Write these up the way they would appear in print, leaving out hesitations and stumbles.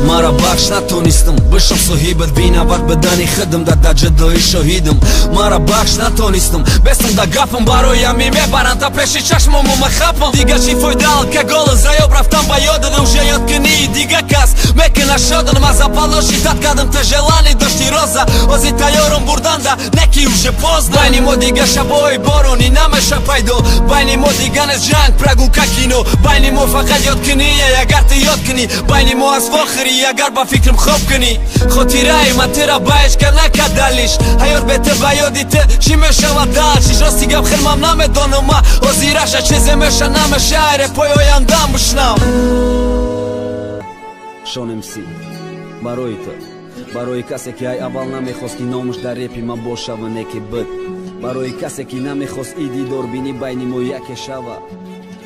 مرا بخش نتونستم بشم صحیبت بینوات بدنی خدم در جدایی شهیدم مرا بخش نتونستم بستم در گفم برایم میبرن تا پیش چشمم مخفم دیگه چی فایدال که گل زیاب رفتم با یادت уже یاد کنی دیگه کس میکنه شدن مزا پالاشی داد کردم تا جلانی داشتی روزا ازی تیارم بردن دا نکی уже поздно بین ما دیگه شبای بارونی نمیشه پیدا بین ما دیگه نز جنگ پرگو که کینو بین ما فقط یاد کنی اگر تو یاد کنی بین ما از فخری اگر با فکرم خوب کنی خاطره من تیرا باش که نکد دلیش حیات بهت بیادی ته چی میشه و دل چیش راستی گم خیلمم نمیدانم ما ازیرش چیزی میشه نمیشه ره پای آیندم بشنم شونم سی برای تو برای کسی که ای اول نمیخواست که نامش در رپی من باشه و نکی بد برای کسی که نمیخواست ایدی دور بینی بین ما یکی شوه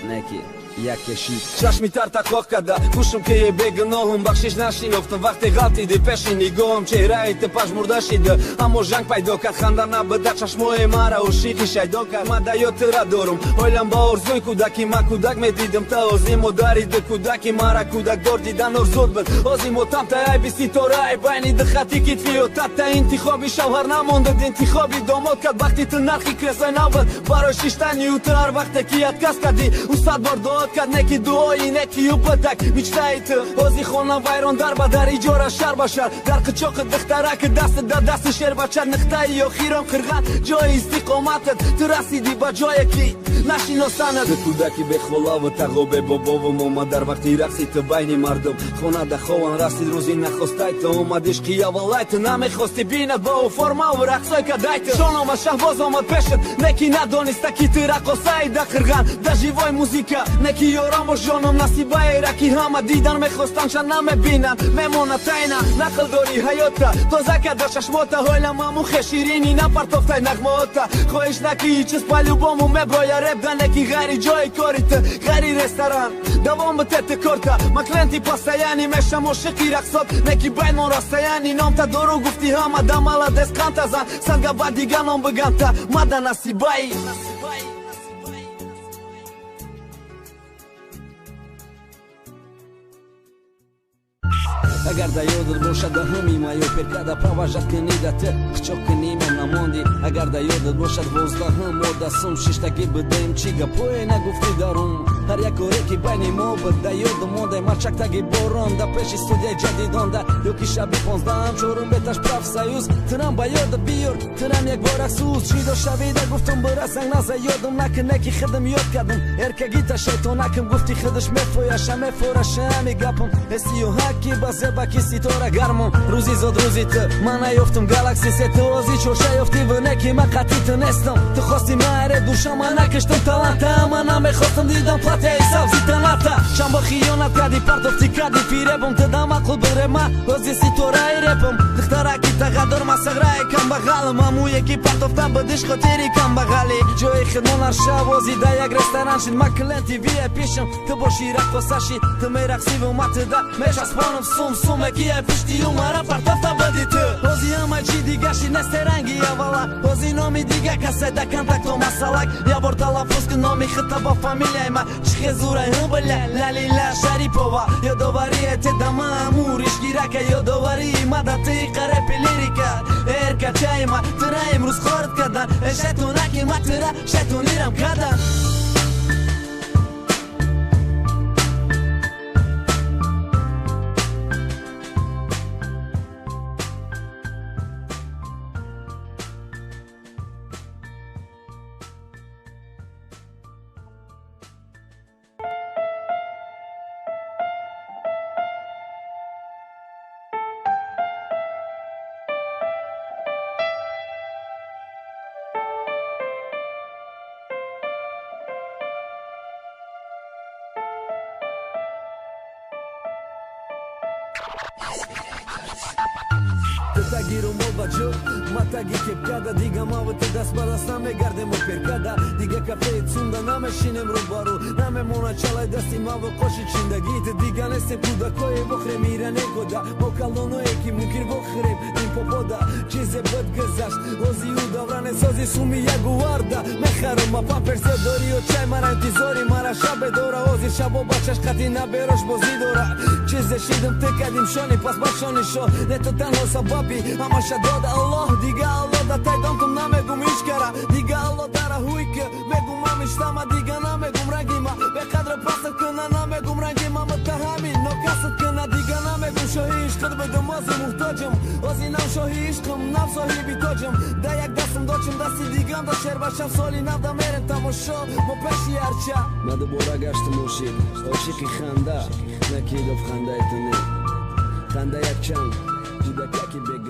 نکی یک کشید چشمی تر تقاق کده گوشم که یه بگناهم بخشش نشیفتم وقتی غلطیدی پیش نگاهم چهره ت پژمرده شده اما جنگ پیدا کرد خنده نبده چشمای مرا و شیقی شیدا کرد من دیات را دارم حالم با ارزوی کودکی من کودک میدیدم تا ازی مدارید کودکی مرا کودک دار دیدن ارزود بود ازی متم تا ای بیسی تو رای بینی دخطی کتفی و تا انتخابی شوهر نمونده انتخابی داماد کرد وقتی تو نرخی کرسای نبود برای شیشتنی و تو هر وقت که یاد کس کردی استاد بار کد نکی دعایی نکی و بدک میچتایی تو ازی خونه ویران در بدر ایجاره شر باشد در قچاق دخترک دست در دست شیر بچد نختایی یا خیران خرغن جای استقامتت تو رسیدی با جایی که نشیناسند کودکی به خلا و تقابه بابا و ماما در وقتی رقصی تو بین مردم خونه در خوان رسید روزی نخواستای تو اومدیش که اولای تو نمیخواستی بیند با فرما و رقصای کدای تو شانم و شهباز آمد پیشت نکی ندانسته که تو رقصای در خرغن در جیوای موزیکا نکی یارم و جانم نصیبای رکی همه دیدن میخواستن چند نمیبینن میمونه تاینا نقل داری حیاتا تازه که در چشماتا حالم همون خشیرینی نپرتافتای نغماتا خواهش نکی چیز پلو بامو میبرای رب ده نکی غیری جای کاریت غیری رستوران دوام بتت کارتا مکلنتی پاستایانی میشم و شقی رقصات نکی بین من راستایانی نام تا دارو گفتی همه دمالا دسکانت ازن سنگا با دیگه نام بگم تا مده نصیبایی اگر در یادت باشد همی مایو پرکده پروژت کنیده ته خچاک کنیمم نماندی اگر در یادت باشد 12 ما دستم ششتگی بدهیم چیگه پای نگفتی دارم هر یک کاری که بین ما بود در یادم مانده مرچک تگی باران در پیش استودیای جدیدان در یکی شبی 15 هم چورم بهتش پرف سیوز تنم با یادت بیار تنم یک بار اکسوز چی دا شویده گفتم برسنگ نزه یادم نکن نکی خدم یاد کردم ارکگی تا شیطانکم گفتی خودش مفویشم مفورشم گپم اسی و حکی بازه با کسی تو را گرمم روزی زاد روزی تو من نیفتم گالاکسی ست اوزی چوشه یفتی و نکی من قطعی تو نستم تو خواستی مهره دوشم من نکشتم تلنته من نمیخواستم دیدم پاته ای سبزی تنته شم با خیانت کردی پردافتی کردی پیره بم تو دم اقل بره من اوزی سی تو رای رپم دخترکی تقدر ما سغرای کم بغلم امو یکی پردافته بدش خاطری کم بغلی جای خدمون هر شب اوزی دا یک رستوران شد مکلنتی وی پیشم تو باشی رقصاشی تو میرقصی و متده میچسبانم سوم کی پشتی مرا پرتافتا بدی تو اوزی همه چی دیگه شی نسترنگی اولا اوزی نامی دیگه کسی دا کنتاکتو مسالک یا بار تلفظ که نامی خطا با فامیلیای ما چخی زورای هم بله لالیلا شریپووا یا دوباری ات دما امورش گیره که یا دوباری مدتی قره لیریکا ارکا چای ما ترا امروز خورد کردن شیطونکی ما ترا شیطونیرم کردن تگیرم و بچو ما تگی کپ کده دیگه ما و تو دست با دست نمیگردیم و پر کده دیگه کفه تونده نمیشینم رو بارو نمیمونه چلای دستی ما و قوشی چندگیت دیگه نستیم کودکای بخره میره نکده ما کلانو یکی ممکن بخریم این پاپاده چیز بد گذشت وزی و دوران سازی سومی یک وارده میخرم ما پاپرسه داری و چای مرا انتظاری مرا شب دوره وزی شب و بچش قطی نبیروش بازی دوره چیز زشیدم تکدیم شانی پس باشانی شو نه تو تنها سببی اما شداد الله دیگه الله دا تایدام تو نمیگم ایش کرا دیگه الله داره هوی که بگم همیشتما دیگه نمیگم رنگی ما به قدر پست کنه نمیگم رنگی ما متهمی نکست کنه دیگه نمیگم شاهی عشقت بدم ازی محتاجم ازی نم شاهی عشقم نم صاحبی تاجم ده یک دستم داچم دستی دیگه هم دا شر باشم سالی نم دا میرن تماشا ما پشی هرچه من دوباره گشتم عاشقی خنده نکی گفت خنده تو نه خنده یک چند جودک یکی بگم